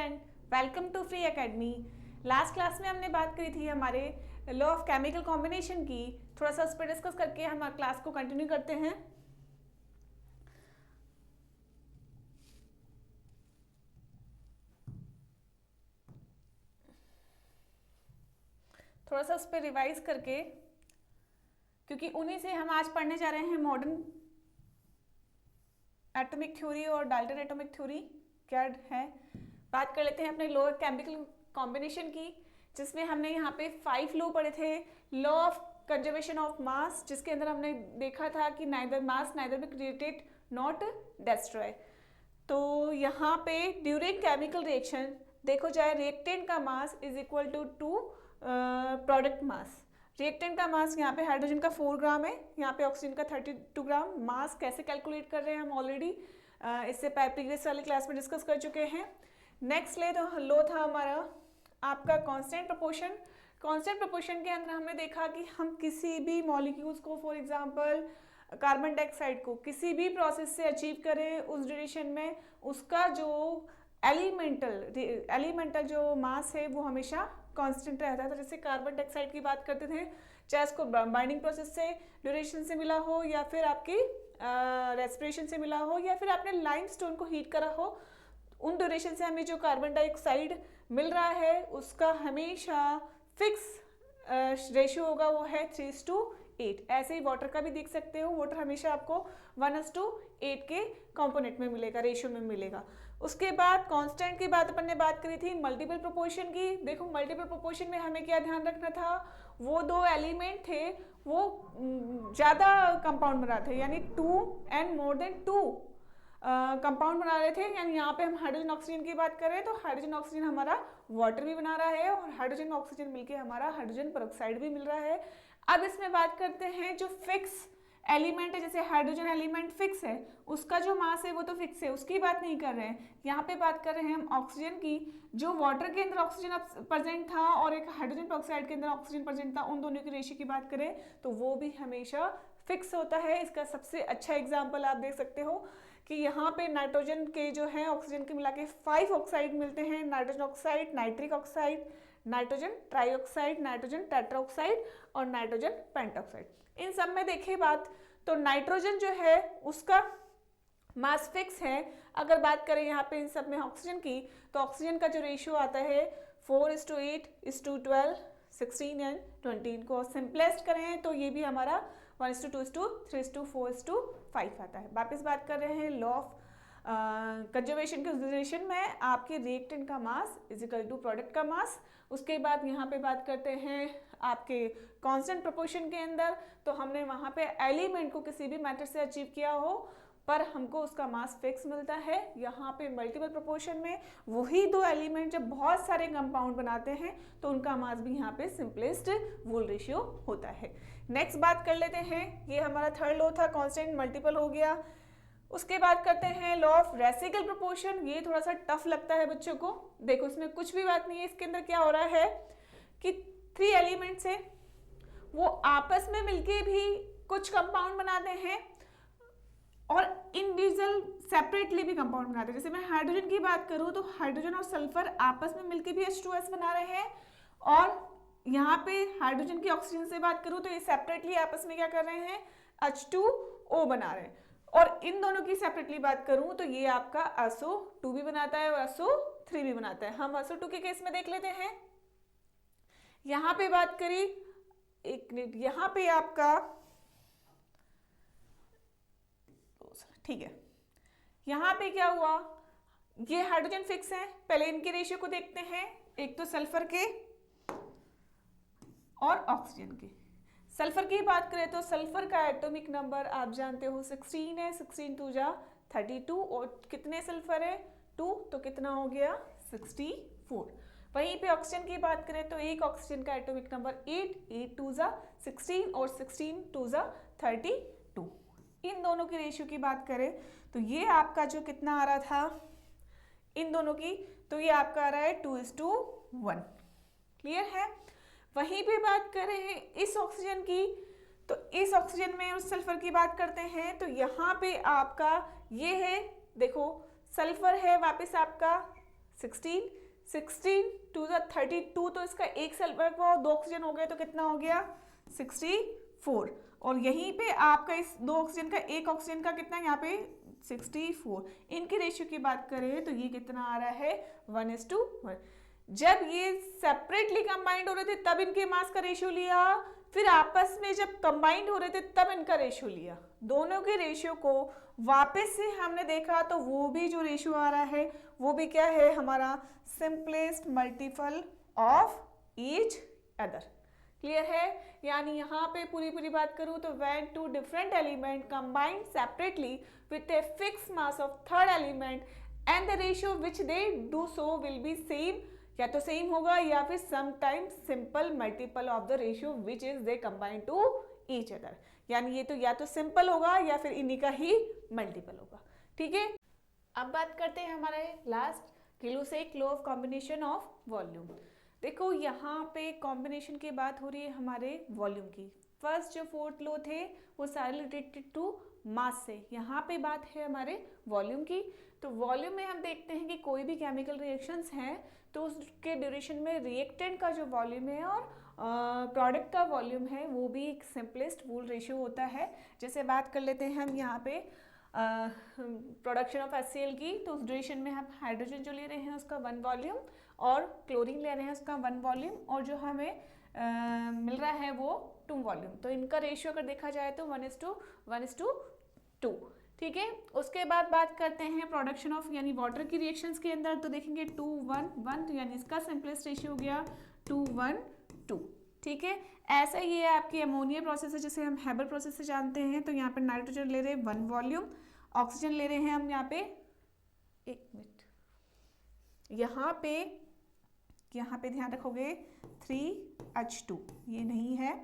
Student, welcome to free academy. Last class में हमने बात करी थी हमारे लॉ ऑफ केमिकल कॉम्बिनेशन की। थोड़ा सा उस पर डिस्कस करके हम क्लास को कंटिन्यू करते हैं। थोड़ा सा उस पर रिवाइज करके, क्योंकि उन्हीं से हम आज पढ़ने जा रहे हैं मॉडर्न एटॉमिक थ्योरी और डाल्टन एटॉमिक थ्योरी क्या है। बात कर लेते हैं अपने लॉ ऑफ केमिकल कॉम्बिनेशन की, जिसमें हमने यहाँ पे 5 लॉ पढ़े थे। Law of conservation of mass, जिसके अंदर हमने देखा था कि neither mass neither be created not destroy. तो यहाँ पे ड्यूरिंग केमिकल रिएक्शन देखो जाए, रिएक्टेंट का mass is equal to product mass. Reactant का मास यहाँ पे हाइड्रोजन का 4 ग्राम है, यहाँ पे ऑक्सीजन का 32 ग्राम। मास कैसे कैलकुलेट कर रहे हैं हम ऑलरेडी इससे प्रीवियस वाली क्लास में डिस्कस कर चुके हैं। नेक्स्ट लो था हमारा आपका कांस्टेंट प्रोपोर्शन। कांस्टेंट प्रोपोर्शन के अंदर हमने देखा कि हम किसी भी मॉलिक्यूल्स को, फॉर एग्जांपल कार्बन डाइऑक्साइड को, किसी भी प्रोसेस से अचीव करें उस ड्यूरेशन में, उसका जो एलिमेंटल जो मास है वो हमेशा कांस्टेंट रहता है। तो जैसे कार्बन डाइऑक्साइड की बात करते थे, चाहे उसको बाइंडिंग प्रोसेस से ड्यूरेशन से मिला हो, या फिर आपकी रेस्पिरेशन से मिला हो, या फिर आपने लाइमस्टोन को हीट करा हो, उन ड्यूरेशन से हमें जो कार्बन डाइऑक्साइड मिल रहा है उसका हमेशा फिक्स रेशियो होगा, वो है 3:8। ऐसे ही वाटर का भी देख सकते हो, वाटर हमेशा आपको 1:8 के कंपोनेंट में मिलेगा, रेशियो में मिलेगा। उसके बाद कांस्टेंट की बात अपन ने बात करी थी मल्टीपल प्रोपोर्शन की। देखो मल्टीपल प्रोपोर्शन में हमें क्या ध्यान रखना था, वो दो एलिमेंट थे वो ज़्यादा कंपाउंड बना थे, यानी 2 and more than 2 कंपाउंड बना रहे थे। यानी यहाँ पे हम हाइड्रोजन ऑक्सीजन की बात करें तो हाइड्रोजन ऑक्सीजन हमारा वाटर भी बना रहा है, और हाइड्रोजन ऑक्सीजन मिलके हमारा हाइड्रोजन पेरोक्साइड भी मिल रहा है। अब इसमें बात करते हैं जो फिक्स एलिमेंट है, जैसे हाइड्रोजन एलिमेंट फिक्स है, उसका जो मास है वो तो फिक्स है, उसकी बात नहीं कर रहे हैं। यहाँ पे बात कर रहे हैं हम ऑक्सीजन की। जो वाटर के अंदर ऑक्सीजन प्रेजेंट था और एक हाइड्रोजन पेरोक्साइड के अंदर ऑक्सीजन प्रेजेंट था, उन दोनों की रेशियो की बात करें तो वो भी हमेशा फिक्स होता है। इसका सबसे अच्छा एग्जाम्पल आप देख सकते हो कि यहाँ पे नाइट्रोजन के जो है ऑक्सीजन के मिला के 5 ऑक्साइड मिलते हैं, nitrogen oxide, nitric oxide, nitrogen trioxide, nitrogen tetroxide और नाइट्रोजन पेंटॉक्साइड। इन सब में देखें बात तो नाइट्रोजन जो है उसका मास फिक्स है। अगर बात करें यहाँ पे इन सब में ऑक्सीजन की, तो ऑक्सीजन का जो रेशियो आता है 4:8:12, 16 and 20। इनको सिंपलेस्ट करें तो ये भी हमारा 1:2:3:4:5 आता है। वापस बात कर रहे हैं लॉ ऑफ कंजर्वेशन के रिलेशन में, आपके रिएक्टेंट का mass is equal to product का मास। उसके बाद यहाँ पे बात करते हैं आपके कांस्टेंट प्रोपोर्शन के अंदर, तो हमने वहाँ पे एलिमेंट को किसी भी मेथड से अचीव किया हो पर हमको उसका मास फिक्स मिलता है। यहाँ पे मल्टीपल प्रोपोर्शन में वही दो एलिमेंट जब बहुत सारे कंपाउंड बनाते हैं तो उनका मास भी यहाँ पे सिंपलेस्ट वोल रेशियो होता है। नेक्स्ट बात कर लेते हैं, ये हमारा थर्ड लॉ था, कांस्टेंट मल्टीपल हो गया। उसके बाद करते हैं लॉ ऑफ रेसिकल प्रोपोर्शन। ये थोड़ा सा टफ लगता है बच्चों को। देखो इसमें कुछ भी बात नहीं है, इसके अंदर क्या हो रहा है कि 3 एलिमेंट्स है, वो आपस में मिलके भी कुछ कंपाउंड बनाते हैं और इंडिविजुअल सेपरेटली भी कंपाउंड बनाते हैं। जैसे मैं हाइड्रोजन की बात करूं तो हाइड्रोजन और सल्फर आपस में मिलके भी H2S बना रहे हैं, और यहाँ पे हाइड्रोजन की ऑक्सीजन से बात करूं तो ये सेपरेटली आपस में क्या कर रहे हैं, H2O बना रहे हैं। और इन दोनों की सेपरेटली बात करूं तो ये आपका SO2 भी बनाता है और SO3 भी बनाता है। हम SO2 के केस में देख लेते हैं। यहाँ पे बात करी, एक मिनट, यहाँ पे आपका ठीक है, यहाँ पे क्या हुआ, ये हाइड्रोजन फिक्स है। पहले इनके रेशियो को देखते हैं, एक तो सल्फर के और ऑक्सीजन के। सल्फर की बात करें तो सल्फर का एटॉमिक नंबर आप जानते हो 16 है, 16×2 और कितने सल्फर है 2, तो कितना हो गया 64। वहीं पे ऑक्सीजन की बात करें तो एक ऑक्सीजन का एटॉमिक नंबर 8, 8×2 और 16×2 इन दोनों की रेशियो की बात करें तो ये आपका जो कितना आ रहा था इन दोनों की, तो ये आपका आ रहा है 2:1। क्लियर है। वहीं पे बात कर रहे हैं इस ऑक्सीजन की, तो इस ऑक्सीजन में उस सल्फर की बात करते हैं तो यहाँ पे आपका ये है, देखो सल्फर है वापस आपका 16, 16 टू द 32, तो इसका एक सल्फर को 2 ऑक्सीजन हो गए तो कितना हो गया 64। और यहीं पे आपका इस 2 ऑक्सीजन का 1 ऑक्सीजन का कितना है यहाँ पे 64। इनके रेशियो की बात करें तो ये कितना आ रहा है 1:1। जब ये सेपरेटली कंबाइंड हो रहे थे तब इनके मास का रेशियो लिया, फिर आपस में जब कंबाइंड हो रहे थे तब इनका रेशियो लिया। दोनों के रेशियो को वापस से हमने देखा तो वो भी जो रेशियो आ रहा है वो भी क्या है हमारा simplest multiple of each other. Clear है? यानी यहाँ पे पूरी बात करूँ तो when two different element combined separately with a fix mass of third element and the ratio which they do so will be same, या तो सेम होगा या फिर sometimes simple multiple of the ratio which is they combined to each other. यानी ये तो या तो सिंपल होगा या फिर इन्हीं का ही मल्टीपल होगा। ठीक है, अब बात करते हैं हमारे last Gay Lussac law of combination of volume. देखो यहाँ पे कॉम्बिनेशन की बात हो रही है हमारे वॉल्यूम की। फर्स्ट जो 4th लॉ थे वो सारे रिलेटेड टू मास से, यहाँ पे बात है हमारे वॉल्यूम की। तो वॉल्यूम में हम देखते हैं कि कोई भी केमिकल रिएक्शंस हैं तो उसके ड्यूरेशन में रिएक्टेंट का जो वॉल्यूम है और प्रोडक्ट का वॉल्यूम है वो भी एक सिंपलेस्ट वूल रेशियो होता है। जैसे बात कर लेते हैं हम यहाँ पे प्रोडक्शन ऑफ HCl की, तो उस ड्यूरेशन में हम हाइड्रोजन जो ले रहे हैं उसका 1 वॉल्यूम और क्लोरीन ले रहे हैं उसका 1 वॉल्यूम और जो हमें मिल रहा है वो 2 वॉल्यूम। तो इनका रेशियो अगर देखा जाए तो 1:2। ठीक है, उसके बाद बात करते हैं प्रोडक्शन ऑफ यानी वाटर की रिएक्शंस के अंदर, तो देखेंगे 2:1:1, तो यानी इसका सिंपलेस्ट रेशियो हो गया 2:1:2। ठीक है, ऐसा ही है आपकी अमोनिया प्रोसेस है जिसे हम हैबर प्रोसेस से जानते हैं। तो यहाँ पे नाइट्रोजन ले रहे हैं 1 वॉल्यूम, ऑक्सीजन ले रहे हैं हम यहाँ पे 1 मिनट, यहाँ पे ध्यान रखोगे 3H2 ये नहीं है,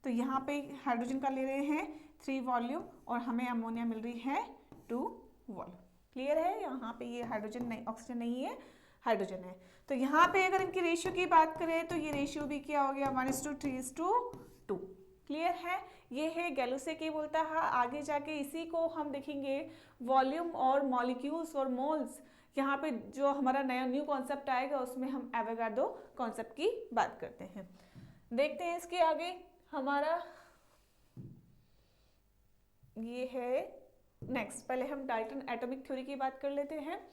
तो यहाँ पे हाइड्रोजन का ले रहे हैं 3 वॉल्यूम और हमें अमोनिया मिल रही है 2 वॉल्यूम। क्लियर है? यहाँ पे ये हाइड्रोजन नहीं, ऑक्सीजन नहीं है, हाइड्रोजन है। तो यहाँ पे अगर इनकी रेशियो की बात करें तो ये रेशियो भी क्या हो गया 1:3:2। क्लियर है? ये है गैलुसेक बोलता है। आगे जाके इसी को हम देखेंगे वॉल्यूम और मॉलिक्यूल्स और मोल्स। यहाँ पे जो हमारा नया न्यू कॉन्सेप्ट आएगा उसमें हम एवोगाड्रो कॉन्सेप्ट की बात करते हैं। देखते हैं इसके आगे हमारा ये है नेक्स्ट। पहले हम डाल्टन एटॉमिक थ्योरी की बात कर लेते हैं।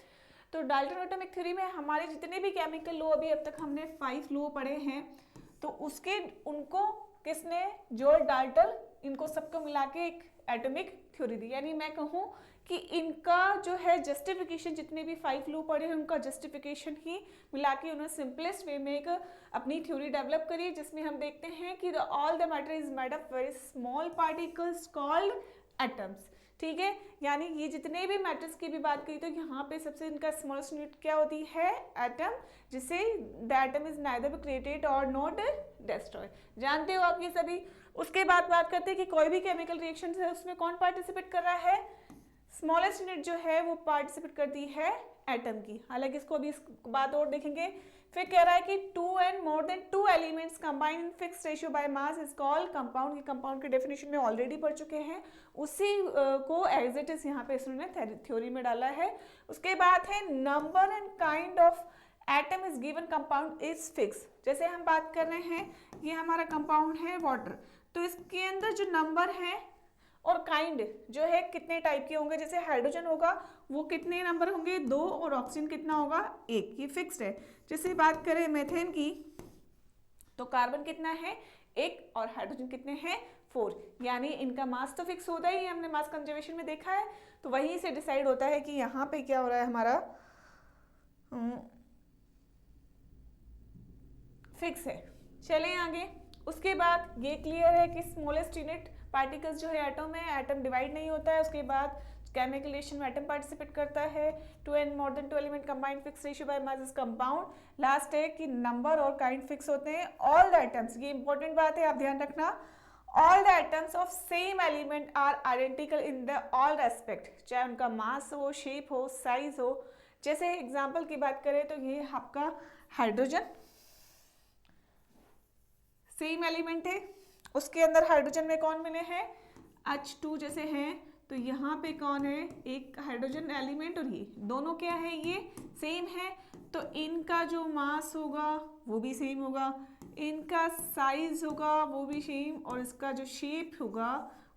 तो डाल्टन एटॉमिक थ्योरी में हमारे जितने भी केमिकल लॉ अभी अब तक हमने 5 लॉ पढ़े हैं, तो उसके उनको किसने जॉर्ज डाल्टन इनको सबको मिला के एक एटॉमिक थ्योरी दी। यानी मैं कहूँ कि इनका जो है जस्टिफिकेशन, जितने भी 5 लॉ पढ़े हैं उनका जस्टिफिकेशन ही मिला के उन्होंने सिंपलेस्ट वे में एक अपनी थ्योरी डेवलप करी है, जिसमें हम देखते हैं कि all the matter is made of very small particles called atoms. ठीक है, यानी ये जितने भी मैटर्स की भी बात करी तो यहाँ पे सबसे इनका स्मॉलेस्ट यूनिट क्या होती है एटम, जिसे the atom is neither created और नॉट डिस्ट्रॉय। जानते हो आप ये सभी। उसके बाद बात करते हैं कि कोई भी केमिकल रिएक्शन है उसमें कौन पार्टिसिपेट कर रहा है, स्मॉलेस्ट यूनिट जो है वो पार्टिसिपेट करती है एटम की। हालांकि इसको अभी इस बात और देखेंगे। फिर कह रहा है कि 2 and more than 2 elements combined in fixed ratio by mass is called compound. ये कंपाउंड के डेफिनेशन में ऑलरेडी पढ़ चुके हैं, उसी को एज इट इज यहाँ पे इसने थ्योरी में डाला है। उसके बाद है number and kind of atom is given compound is fix. जैसे हम बात कर रहे हैं ये हमारा कंपाउंड है वाटर, तो इसके अंदर जो नंबर है और काइंड जो है कितने टाइप के होंगे। जैसे हाइड्रोजन होगा वो कितने नंबर होंगे 2 और ऑक्सीजन कितना होगा 1, ये फिक्स्ड है। जैसे बात करें मेथेन की तो कार्बन कितना है 1 और हाइड्रोजन कितने हैं 4। यानी इनका मास तो फिक्स होता ही, हमने मास कंजर्वेशन में देखा है। तो वहीं से डिसाइड होता है कि यहाँ पे क्या हो रहा है हमारा फिक्स है। चलें आगे। उसके बाद ये क्लियर है कि स्मॉलेस्ट यूनिट पार्टिकल्स जो है एटम है, एटम डिवाइड नहीं होता है। उसके बाद केमिकल रिएक्शन में एटम पार्टिसिपेट करता है। 2 and more than 2 element combined fix ratio by mass is compound. Last है कि नंबर और काइंड फिक्स होते हैं। ऑल द एटम्स, ये इंपॉर्टेंट बात है, आप ध्यान रखना, all the atoms of same element are identical in the all respect, चाहे उनका मास हो, शेप हो, साइज हो। जैसे एग्जाम्पल की बात करें तो ये आपका हाइड्रोजन सेम एलिमेंट है, उसके अंदर हाइड्रोजन में कौन मिले हैं H2 जैसे हैं तो यहाँ पे कौन है, एक हाइड्रोजन एलिमेंट और ये दोनों क्या है, ये सेम है, तो इनका जो मास होगा वो भी सेम होगा, इनका साइज होगा वो भी सेम, और इसका जो शेप होगा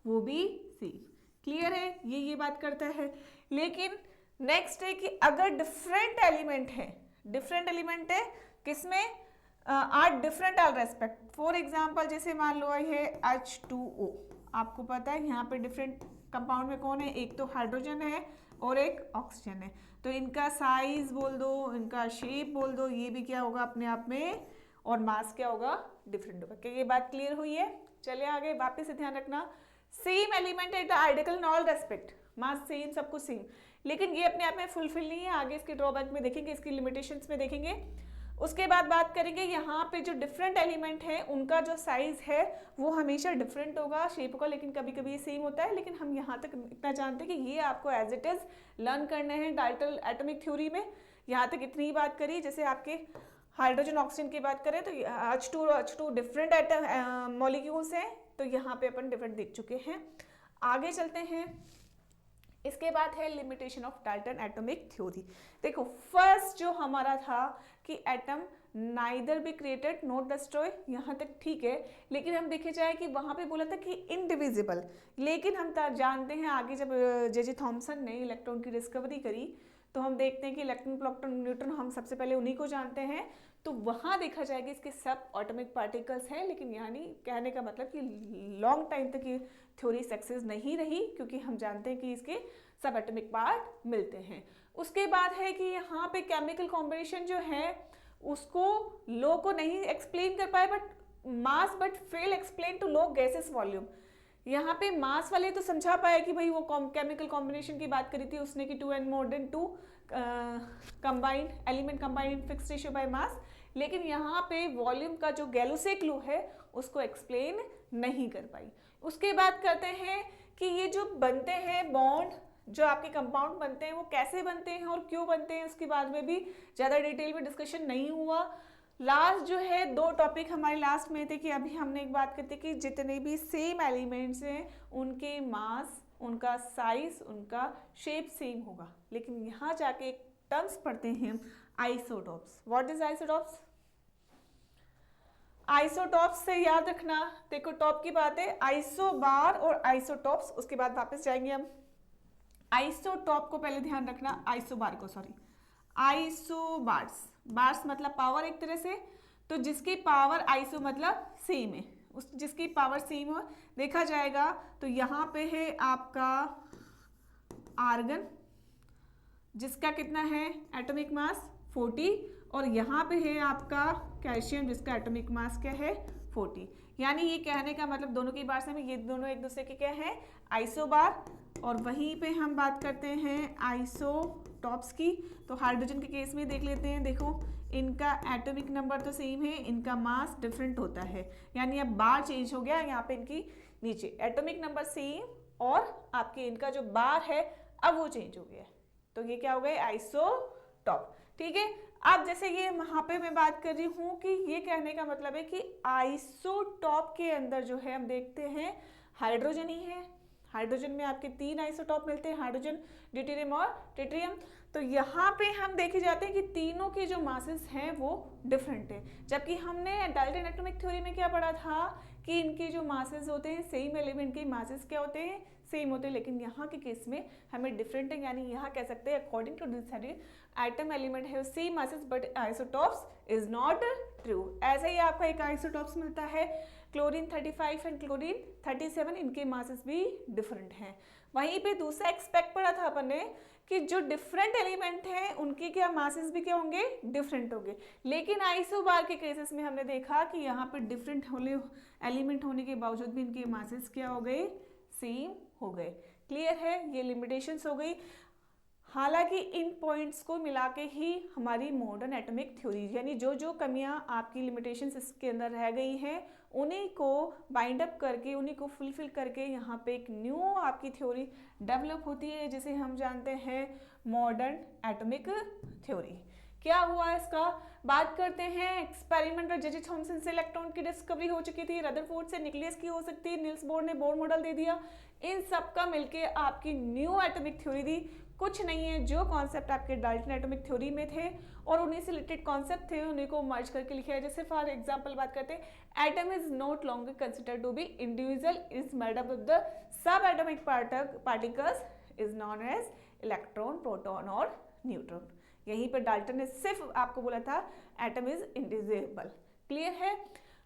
वो भी सेम। क्लियर है, ये बात करता है। लेकिन नेक्स्ट है कि अगर डिफरेंट एलिमेंट है किसमें, are different are respect. For example जैसे मान लो है H2O, आपको पता है यहाँ पे डिफरेंट कंपाउंड में कौन है, एक तो हाइड्रोजन है और एक ऑक्सीजन है, तो इनका साइज बोल दो, इनका शेप बोल दो, ये भी क्या होगा अपने आप में, और मास क्या होगा, डिफरेंट होगा। क्या ये बात क्लियर हुई है? चलिए आगे वापस से ध्यान रखना, सेम एलिमेंट है, identical in all respect, mass same, सब कुछ सेम, लेकिन ये अपने आप में फुलफिल नहीं है। आगे इसके ड्रॉबैक में देखेंगे, इसकी लिमिटेशंस में देखेंगे। उसके बाद बात करेंगे यहाँ पे जो डिफरेंट एलिमेंट है उनका जो साइज है वो हमेशा डिफरेंट होगा, शेप होगा, लेकिन कभी कभी ये सेम होता है। लेकिन हम यहाँ तक इतना जानते हैं कि ये आपको एज इट इज लर्न करने हैं डाल्टन एटॉमिक थ्योरी में। यहाँ तक इतनी ही बात करी। जैसे आपके हाइड्रोजन ऑक्सीजन की बात करें तो H2 डिफरेंट मॉलिक्यूल्स हैं, तो यहाँ पे अपन डिफरेंट देख चुके हैं। आगे चलते हैं। इसके बाद है limitation of Dalton atomic theory. देखो फर्स्ट जो हमारा था कि atom neither be created not destroy, यहाँ तक ठीक है, लेकिन हम देखे जाए कि वहाँ पे बोला था कि इनडिविजिबल, लेकिन हम जानते हैं आगे जब जे थॉमसन ने इलेक्ट्रॉन की डिस्कवरी करी तो हम देखते हैं कि इलेक्ट्रॉन, प्रोटॉन, न्यूट्रॉन, हम सबसे पहले उन्हीं को जानते हैं, तो वहाँ देखा जाएगा इसके सब एटॉमिक पार्टिकल्स हैं। लेकिन यानी कहने का मतलब कि लॉन्ग टाइम तक ये थ्योरी सक्सेस नहीं रही, क्योंकि हम जानते हैं कि इसके सब एटॉमिक पार्ट मिलते हैं। उसके बाद है कि यहाँ पे केमिकल कॉम्बिनेशन जो है उसको लो को नहीं एक्सप्लेन कर पाए, but fail explain to low gases volume. यहाँ पे मास वाले तो समझा पाया कि भाई वो केमिकल कॉम्बिनेशन की बात करी थी उसने कि 2 and more than 2 combined element combined fix ratio by मास, लेकिन यहाँ पे वॉल्यूम का जो गैलुसेक लॉ है उसको एक्सप्लेन नहीं कर पाई। उसके बाद करते हैं कि ये जो बनते हैं बॉन्ड, जो आपके कंपाउंड बनते हैं वो कैसे बनते हैं और क्यों बनते हैं, उसके बाद में भी ज़्यादा डिटेल में डिस्कशन नहीं हुआ। लास्ट जो है 2 टॉपिक हमारे लास्ट में थे कि अभी हमने एक बात करते कि जितने भी सेम एलिमेंट्स हैं उनके मास, उनका साइज, उनका शेप सेम होगा, लेकिन यहाँ जाके एक टर्म्स पढ़ते हैं isotopes. What is isotopes? Isotopes से याद रखना, देखो टॉप की बात है आइसोबार और आइसोटॉप्स, उसके बाद वापस जाएंगे हम। आइसोटॉप को पहले ध्यान रखना, आइसोबार को सॉरी, आइसोबार्स, बार्स मतलब पावर एक तरह से, तो जिसकी पावर आइसो मतलब सेम है, उस जिसकी पावर सेम हो देखा जाएगा। तो यहाँ पे है आपका आर्गन जिसका कितना है एटॉमिक मास 40, और यहाँ पे है आपका कैल्शियम जिसका एटॉमिक मास क्या है 40। यानी ये कहने का मतलब दोनों की बार में ये दोनों एक दूसरे के क्या है आइसोबार। और वहीं पे हम बात करते हैं आइसोटॉप्स की, तो हाइड्रोजन के केस में देख लेते हैं। देखो इनका एटॉमिक नंबर तो सेम है, इनका मास डिफरेंट होता है, यानी अब बार चेंज हो गया, यहाँ पे इनकी नीचे एटॉमिक नंबर सेम और आपके इनका जो बार है अब वो चेंज हो गया, तो ये क्या हो गए आइसोटॉप। ठीक है, अब जैसे ये वहाँ पे मैं बात कर रही हूँ कि ये कहने का मतलब है कि आइसोटॉप के अंदर जो है हम देखते हैं हाइड्रोजन ही है। हाइड्रोजन में आपके 3 आइसोटॉप मिलते हैं, हाइड्रोजन, ड्यूटेरियम और ट्रिटियम। तो यहाँ पे हम देखे जाते हैं कि तीनों के जो मासेस हैं वो डिफरेंट है, जबकि हमने डाल्टन एटॉमिक थ्योरी में क्या पढ़ा था कि इनके जो मासेस होते हैं सेम एलिमेंट के मासेस क्या होते हैं सेम होते हैं, लेकिन यहाँ के केस में हमें डिफरेंट है। यानी यहाँ कह सकते हैं according to this theory atom element है same masses but isotopes is not true. ऐसे ही आपका एक आइसोटॉप्स मिलता है क्लोरीन 35 एंड क्लोरीन 37, इनके मासेस भी डिफरेंट हैं। वहीं पे दूसरा एक्सपेक्ट पढ़ा था अपन ने कि जो डिफरेंट एलिमेंट हैं उनके क्या मासेस भी क्या होंगे डिफरेंट होंगे, लेकिन आइसोबार के केसेस में हमने देखा कि यहाँ पे डिफरेंट एलिमेंट होने के बावजूद भी इनके मासेस क्या हो गए सेम हो गए। क्लियर है, ये लिमिटेशंस हो गई। हालांकि इन पॉइंट्स को मिला के ही हमारी मॉडर्न एटॉमिक थ्योरी, यानी जो जो कमियां आपकी लिमिटेशंस इसके अंदर रह गई हैं उन्हीं को बाइंड अप करके, उन्हीं को फुलफिल करके यहाँ पे एक न्यू आपकी थ्योरी डेवलप होती है जिसे हम जानते हैं मॉडर्न एटॉमिक थ्योरी। क्या हुआ इसका, बात करते हैं एक्सपेरिमेंट और जे जे थॉमसन से इलेक्ट्रॉन की डिस्कवरी हो चुकी थी, रदरफोर्ड से न्यूक्लियस की हो सकती है, नील्स बोर ने बोर मॉडल दे दिया, इन सब का मिलके आपकी न्यू एटॉमिक थ्योरी दी। कुछ नहीं है, जो कॉन्सेप्ट आपके डाल्टन एटॉमिक थ्योरी में थे और उन्हीं से रिलेटेड कॉन्सेप्ट थे उन्हीं को मर्ज करके लिखा है। जैसे फॉर एग्जांपल बात करते हैं, atom is not longer considered to be individual, is made up of the sub atomic particles is known as electron, proton और न्यूट्रॉन। यहीं पर डाल्टन ने सिर्फ आपको बोला था एटम इज इंडिविजिबल। क्लियर है।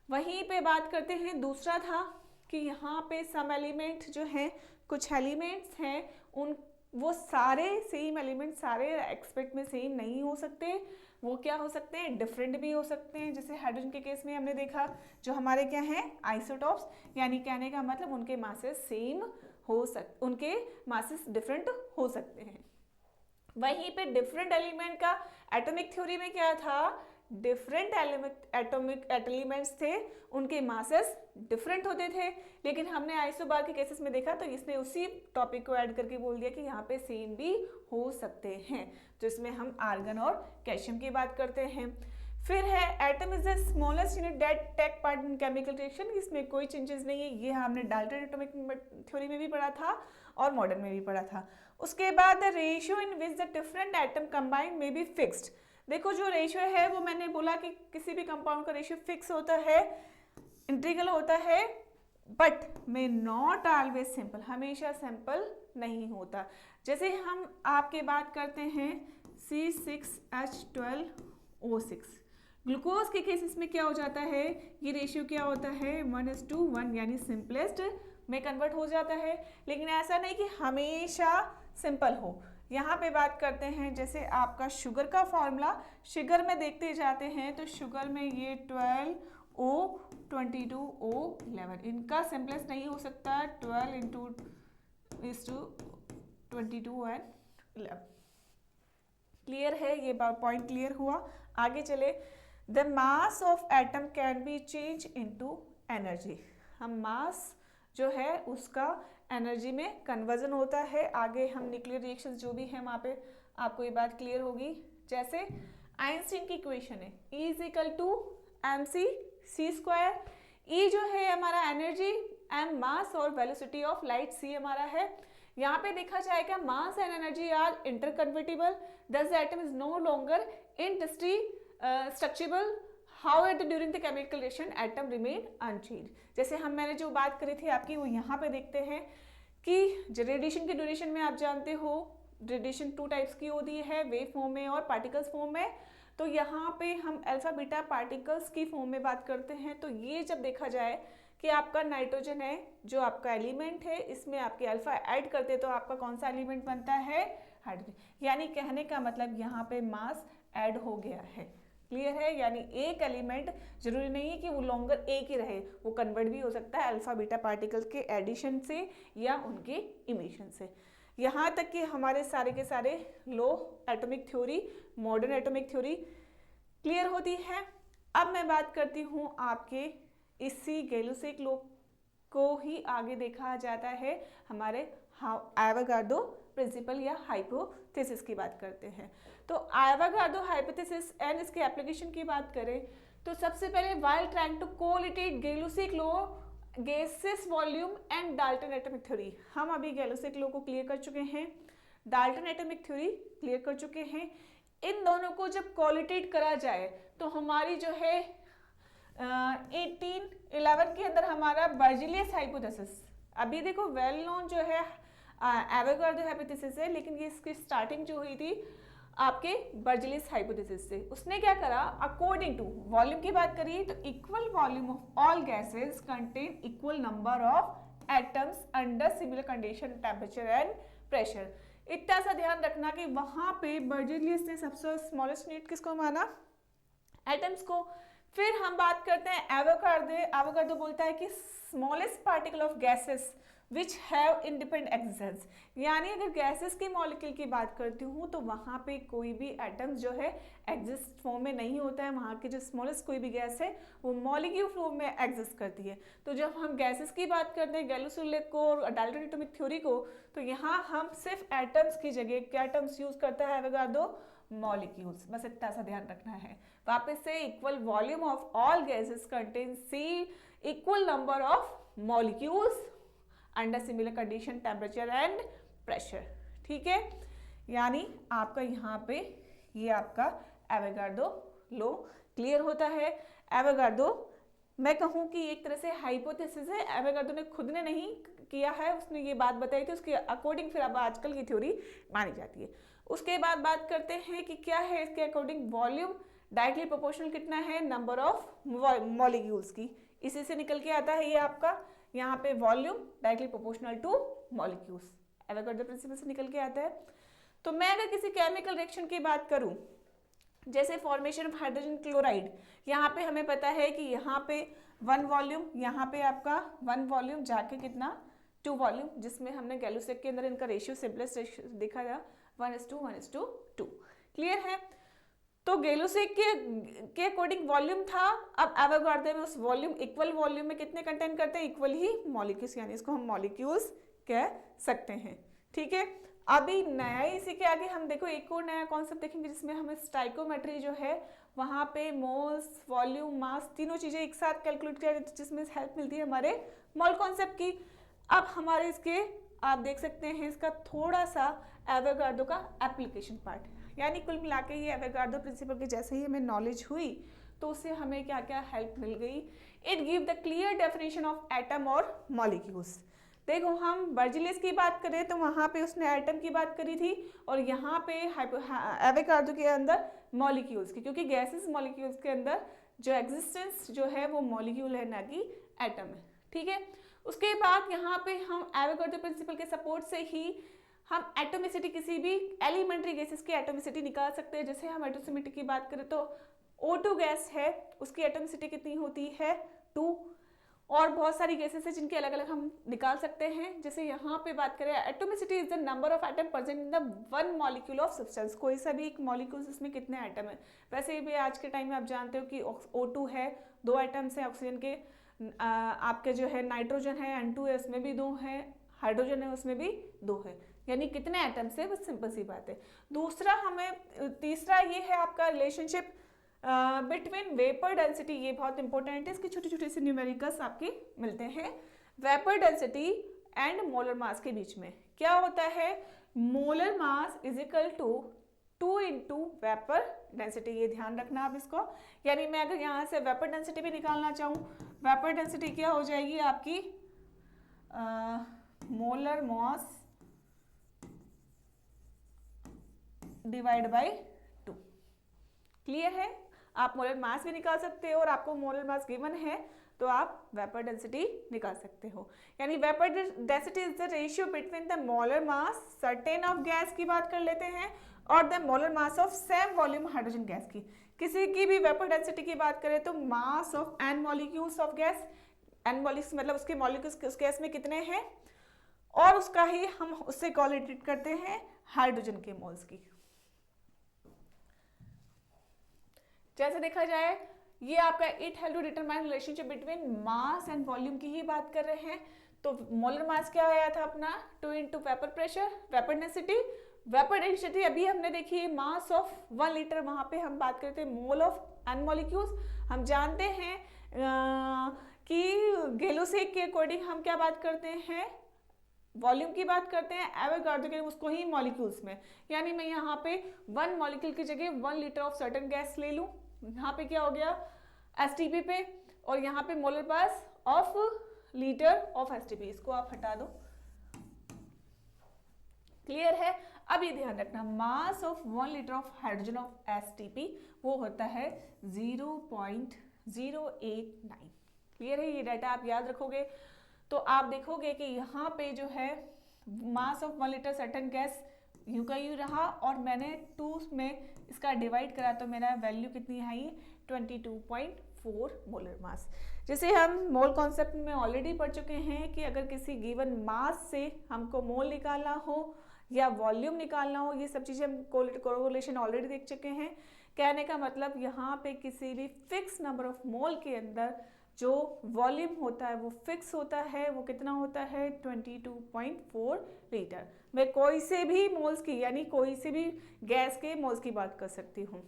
वहीं पे बात करते हैं, दूसरा था कि यहाँ पे सम एलिमेंट जो हैं, कुछ एलिमेंट्स हैं, उन वो सारे सेम एलिमेंट सारे एक्सपेक्ट में सेम नहीं हो सकते, वो क्या हो सकते हैं, डिफरेंट भी हो सकते हैं। जैसे हाइड्रोजन के केस में हमने देखा, जो हमारे क्या हैं आइसोटॉप्स, यानी कहने का मतलब उनके मासेस सेम हो उनके मासेस डिफरेंट हो सकते हैं। वहीं पे डिफरेंट एलिमेंट का एटॉमिक थ्योरी में क्या था, डिफरेंट एटॉमिक एलिमेंट्स थे, उनके मासेस डिफरेंट होते थे। लेकिन हमने आइसोबार के केसेस में देखा तो इसने उसी टॉपिक को ऐड करके बोल दिया कि यहाँ पे सेम भी हो सकते हैं। तो इसमें हम आर्गन और कैल्शियम की बात करते हैं। फिर है atom is the smallest unit that take part in chemical reaction, इसमें कोई चेंजेस नहीं है, ये हमने डाल्टन एटॉमिक थ्योरी में भी पढ़ा था और मॉडर्न में भी पढ़ा था। उसके बाद the ratio in which the different atom combined may be fixed. देखो जो रेशियो है वो मैंने बोला कि किसी भी कंपाउंड का रेशियो फिक्स होता है, इंटीग्रल होता है, but may not always simple, हमेशा सिंपल नहीं होता। जैसे हम आपके बात करते हैं C6H12O6, ग्लूकोज के केसेस में क्या हो जाता है, ये रेशियो क्या होता है 1:1, यानी सिंपलेस्ट में कन्वर्ट हो जाता है। लेकिन ऐसा नहीं कि हमेशा सिंपल हो। यहाँ पे बात करते हैं, जैसे आपका शुगर का फॉर्मूला, शुगर में देखते जाते हैं तो शुगर में ये 12O 22O11, इनका सिंपलेस्ट नहीं हो सकता 12:22 क्लियर है, ये पॉइंट क्लियर हुआ। आगे चले, the mass of atom can be change into energy, हम मास जो है उसका एनर्जी में कन्वर्जन होता है। आगे हम न्यूक्लियर रिएक्शंस जो भी हैं वहाँ पे आपको ये बात क्लियर होगी। जैसे आइंस्टीन की इक्वेशन है E=mc², E जो है हमारा एनर्जी, m मास और वेलोसिटी ऑफ लाइट c हमारा है। यहाँ पे देखा जाएगा mass and energy are interconvertible, thus the atom is no longer indestructible. However, during the chemical reaction, atom remain unchanged. जैसे मैंने जो बात करी थी आपकी, वो यहाँ पे देखते हैं कि रेडिएशन के ड्यूरेशन में आप जानते हो रेडिएशन 2 टाइप्स की होती है, वेव फॉर्म में और पार्टिकल्स फॉर्म में। तो यहाँ पे हम अल्फा बीटा पार्टिकल्स की फॉर्म में बात करते हैं। तो ये जब देखा जाए कि आपका नाइट्रोजन है जो आपका एलिमेंट है, इसमें आपके अल्फा ऐड करते हैं तो आपका कौन सा एलिमेंट बनता है, हाइड्रोजन। यानी कहने का मतलब यहाँ पे मास ऐड हो गया है। क्लियर है, यानी एक एलिमेंट जरूरी नहीं है कि वो लॉन्गर एक ही रहे, वो कन्वर्ट भी हो सकता है अल्फा बीटा पार्टिकल्स के एडिशन से या उनके इमिशन से। यहाँ तक कि हमारे सारे के सारे लो atomic theory, modern atomic theory clear होती है। अब मैं बात करती हूँ आपके इसी गैलोसिक लॉ को ही आगे देखा जाता है हमारे एवोगाड्रो प्रिंसिपल या हाइपोथेसिस की बात करते हैं। तो एवोगाड्रो हाइपोथेसिस एंड इसके एप्लीकेशन की बात करें तो सबसे पहले while trying to correlate Gay Lussac law, gases volume and Dalton atomic theory, हम अभी गैलोसिक लॉ को क्लियर कर चुके हैं, डाल्टन एटॉमिक थ्योरी क्लियर कर चुके हैं। इन दोनों को जब कोरिलेट करा जाए तो हमारी जो है 1811 के अंदर हमारा बर्जीलियस हाइपोथेसिस, अभी देखो वेल नोन जो है एवोगाड्रो हाइपोथेसिस है, लेकिन ये इसकी स्टार्टिंग जो हुई थी आपके बर्जीलियस हाइपोथेसिस से। उसने क्या करा, अकॉर्डिंग टू वॉल्यूम की बात करिए तो equal volume of all gases contain equal number of atoms under similar condition temperature and pressure. इतना सा ध्यान रखना कि वहां पे बर्जीलियस ने सबसे स्मॉलेस्ट यूनिट किसको माना, एटम्स को। फिर हम बात करते हैं एवोगाड्रो बोलता है कि smallest particle of gases which have independent existence, यानी अगर गैसेस की मॉलिक्यूल की बात करती हूँ तो वहाँ पे कोई भी एटम्स जो है एग्जिस्ट फॉर्म में नहीं होता है, वहाँ की जो स्मॉलेस्ट कोई भी गैस है वो मॉलिक्यूल फॉर्म में एग्जिस्ट करती है। तो जब हम गैसेस की बात करते हैं गैलोसिक को और डाल्टन एटॉमिक थ्योरी को, तो यहाँ हम सिर्फ एटम्स की जगह क्या टर्म्स यूज करता है एवोगाड्रो, मॉलिक्यूल्स, बस इतना सा ध्यान रखना है। वापस से equal volume of all gases contain the equal number of molecules under similar condition temperature and pressure. ठीक है, यानी आपका यहाँ पे ये आपका एवोगाड्रो लॉ क्लियर होता है। एवोगाड्रो मैं कहूँ कि एक तरह से हाइपोथेसिस है, एवोगाड्रो ने खुद ने नहीं किया है, उसने ये बात बताई थी, उसके अकॉर्डिंग फिर अब आजकल की थ्योरी मानी जाती है। उसके बाद बात करते हैं कि क्या है इसके अकॉर्डिंग वॉल्यूम डायरेक्टली प्रोपोर्शनल कितना है नंबर ऑफ मॉलिक्यूल्स की, इसी से निकल के आता है ये आपका यहाँ पे volume directly proportional to molecules, Avogadro principle से निकल के आता है। तो मैं अगर किसी केमिकल रिएक्शन की बात करूं, जैसे फॉर्मेशन ऑफ हाइड्रोजन क्लोराइड, यहाँ पे हमें पता है कि यहाँ पे 1 वॉल्यूम, यहाँ पे आपका 1 वॉल्यूम जाके कितना 2 वॉल्यूम, जिसमें हमने गैलुसेक के अंदर इनका रेशियो सिंपलेस्ट रेशियो देखा था 1:1:2। क्लियर है? तो गैलुसेक के अकॉर्डिंग वॉल्यूम था, अब एवोगाड्रो में उस वॉल्यूम इक्वल वॉल्यूम में कितने कंटेन करते हैं, इक्वल ही मॉलिक्यूल्स, यानी इसको हम मॉलिक्यूल्स कह सकते हैं। ठीक है, अभी नया इसी के आगे हम देखो एक और नया कॉन्सेप्ट देखेंगे जिसमें हमें स्टाइकोमेट्री जो है वहाँ पे मोल्स, वॉल्यूम, मास तीनों चीज़ें एक साथ कैलकुलेट किया जाती है, जिसमें हेल्प मिलती है हमारे मोल कॉन्सेप्ट की। अब हमारे इसके आप देख सकते हैं इसका थोड़ा सा एवोगाड्रो का एप्लीकेशन पार्ट, यानी कुल मिला के ये एवोगाड्रो प्रिंसिपल की जैसे ही हमें नॉलेज हुई तो उससे हमें क्या क्या हेल्प मिल गई। It give the clear definition of atom और मॉलिक्यूल्स। देखो हम बर्जिलियस की बात करें तो वहाँ पे उसने एटम की बात करी थी, और यहाँ पे एवोगाड्रो के अंदर मॉलिक्यूल्स की, क्योंकि गैसेस मॉलिक्यूल्स के अंदर जो एग्जिस्टेंस जो है वो मॉलिक्यूल है ना कि एटम है। ठीक है, उसके बाद यहाँ पे हम एवोगाड्रो प्रिंसिपल के सपोर्ट से ही हम एटोमिसिटी, किसी भी एलिमेंट्री गैसेस की एटोमिसिटी निकाल सकते हैं। जैसे हम एटोमिसिटी की बात करें तो O2 गैस है, उसकी एटोमिसिटी कितनी होती है 2, और बहुत सारी गैसेस है जिनके अलग अलग हम निकाल सकते हैं। जैसे यहाँ पे बात करें atomicity is the number of atom present in the 1 molecule of substance, कोई सा भी एक मॉलिक्यूल इसमें कितने एटम है। वैसे भी आज के टाइम में आप जानते हो कि O2 है, 2 एटम्स है ऑक्सीजन के, आपके जो है नाइट्रोजन है N2 है उसमें भी 2 है, हाइड्रोजन है उसमें भी 2 है, यानी कितने एटम्स है, बस सिंपल सी बात है। दूसरा हमें तीसरा ये है आपका रिलेशनशिप बिटवीन वेपर डेंसिटी, ये बहुत इंपॉर्टेंट है, इसकी छोटी छोटी सी न्यूमेरिकल्स आपके मिलते हैं। Vapour density and molar mass के बीच में क्या होता है, molar mass is equal to 2 into vapour density, ये ध्यान रखना आप इसको। यानी मैं अगर यहाँ से वेपर डेंसिटी भी निकालना चाहूँ, वेपर डेंसिटी क्या हो जाएगी आपकी molar mass divide by 2। Clear है? आप मोलर मास भी निकाल सकते हो, और आपको मोलर मास गिवन है तो आप वेपर डेंसिटी निकाल सकते हो। यानी vapour density is the ratio between the molar mass certain of gas की बात कर लेते हैं और the molar mass of same volume hydrogen gas की। किसी की भी वेपर डेंसिटी की बात करें तो mass of n molecules of gas, n molecules मतलब उसके मॉलिक्यूल्स उस गैस में कितने हैं, और उसका ही हम उससे कोरिलेट करते हैं हाइड्रोजन के मोल्स की। जैसे देखा जाए ये आपका it help to determine relationship between mass and volume की ही बात कर रहे हैं। तो मोलर मास क्या आया था अपना 2 into vapour pressure, vapour density. Vapour density अभी हमने देखी मास ऑफ 1 लीटर, वहां पे हम बात करते हैं मोल ऑफ n मॉलिक्यूल्स। हम जानते हैं कि गैलुसेक के अकॉर्डिंग हम क्या बात करते हैं, वॉल्यूम की बात करते हैं, एवोगाड्रो के उसको ही मॉलिक्यूल्स में। यानी मैं यहाँ पे 1 मॉलिक्यूल की जगह 1 लीटर ऑफ सर्टेन गैस ले लूँ, यहाँ पे क्या हो गया एसटीपी पे, और यहाँ पे molar mass of litre of STP, इसको आप हटा दो। क्लियर है? अब ये ध्यान रखना mass of 1 litre of hydrogen of STP वो होता है 0.089। क्लियर है? ये डाटा आप याद रखोगे तो आप देखोगे कि यहाँ पे जो है mass of 1 litre certain gas यूं का यूं रहा, और मैंने 2 में इसका डिवाइड करा तो मेरा वैल्यू कितनी आई 22.4 मोलर मास। जैसे हम मोल कॉन्सेप्ट में ऑलरेडी पढ़ चुके हैं कि अगर किसी गिवन मास से हमको मोल निकालना हो या वॉल्यूम निकालना हो, ये सब चीज़ें हम कोरिलेशन ऑलरेडी देख चुके हैं। कहने का मतलब यहाँ पे किसी भी फिक्स नंबर ऑफ मोल के अंदर जो वॉल्यूम होता है वो फिक्स होता है, वो कितना होता है 22.4 लीटर। मैं कोई से भी मोल्स की यानी कोई से भी गैस के मोल्स की बात कर सकती हूँ।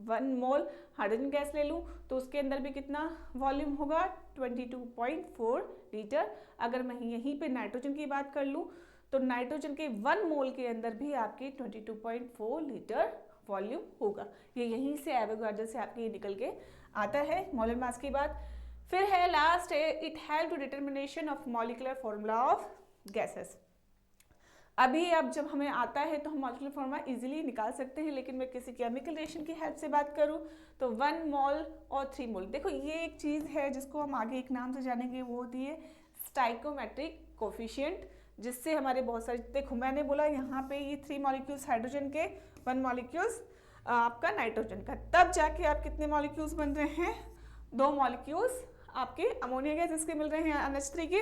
1 मोल हाइड्रोजन गैस ले लूँ तो उसके अंदर भी कितना वॉल्यूम होगा 22.4 लीटर। अगर मैं यहीं पे नाइट्रोजन की बात कर लूँ तो नाइट्रोजन के 1 मोल के अंदर भी आपकी 22.4 लीटर वॉल्यूम होगा। ये यहीं से एवोगाड्रो से आपके निकल के आता है मोलर मास की बात। फिर है लास्ट है it help to determination of molecular formula of gases. अभी अब जब हमें आता है तो हम मॉलिक्यूलर फॉर्मूला इजीली निकाल सकते हैं, लेकिन मैं किसी केमिकल रिएक्शन की हेल्प से बात करूं तो 1 मोल और 3 मोल। देखो ये एक चीज़ है जिसको हम आगे एक नाम से जानेंगे, वो होती है स्टाइकोमेट्रिक कोफिशिएंट, जिससे हमारे बहुत सारे, देखो मैंने बोला यहाँ पे ये 3 मॉलिक्यूल्स हाइड्रोजन के, 1 मॉलिक्यूल्स आपका नाइट्रोजन का, तब जाके आप कितने मॉलिक्यूल्स बन रहे हैं 2 मॉलिक्यूल्स आपके अमोनिया गैस इसके मिल रहे हैं NH3 के।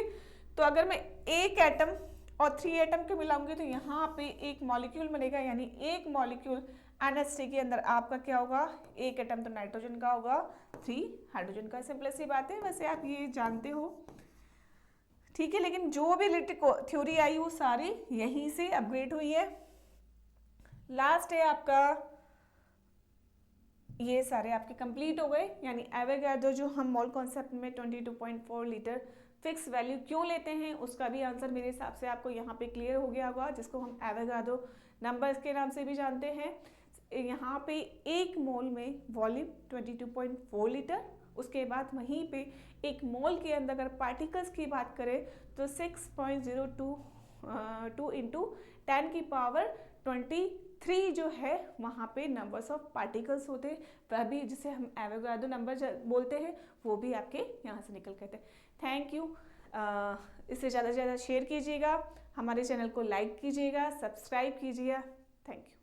तो अगर मैं एक एटम और 3 एटम के मिलाऊंगी तो यहाँ पे एक मॉलिक्यूल बनेगा, यानी एक मॉलिक्यूल NH3 के अंदर आपका क्या होगा, एक एटम तो नाइट्रोजन का होगा, 3 हाइड्रोजन का। सिंपल सी बात है, वैसे आप ये जानते हो, ठीक है। लेकिन जो भी इलेक्ट्रिक थ्योरी आई वो सारी यहीं से अपग्रेड हुई है। लास्ट है आपका, ये सारे आपके कंप्लीट हो गए, यानी एवोगाड्रो जो हम मोल कॉन्सेप्ट में 22.4 लीटर फिक्स वैल्यू क्यों लेते हैं उसका भी आंसर मेरे हिसाब से आपको यहाँ पे क्लियर हो गया होगा, जिसको हम एवोगाड्रो नंबर्स के नाम से भी जानते हैं। यहाँ पे एक मोल में वॉल्यूम 22.4 लीटर, उसके बाद वहीं पे एक मोल के अंदर अगर पार्टिकल्स की बात करें तो 6.022 इंटू 10 की पावर 23 जो है वहाँ पे नंबर्स ऑफ पार्टिकल्स होते हैं, वह भी जिसे हम एवोगाड्रो नंबर बोलते हैं, वो भी आपके यहाँ से निकल के थे। Thank you. इसे ज़्यादा से ज़्यादा शेयर कीजिएगा, हमारे चैनल को लाइक कीजिएगा, सब्सक्राइब कीजिएगा। Thank you.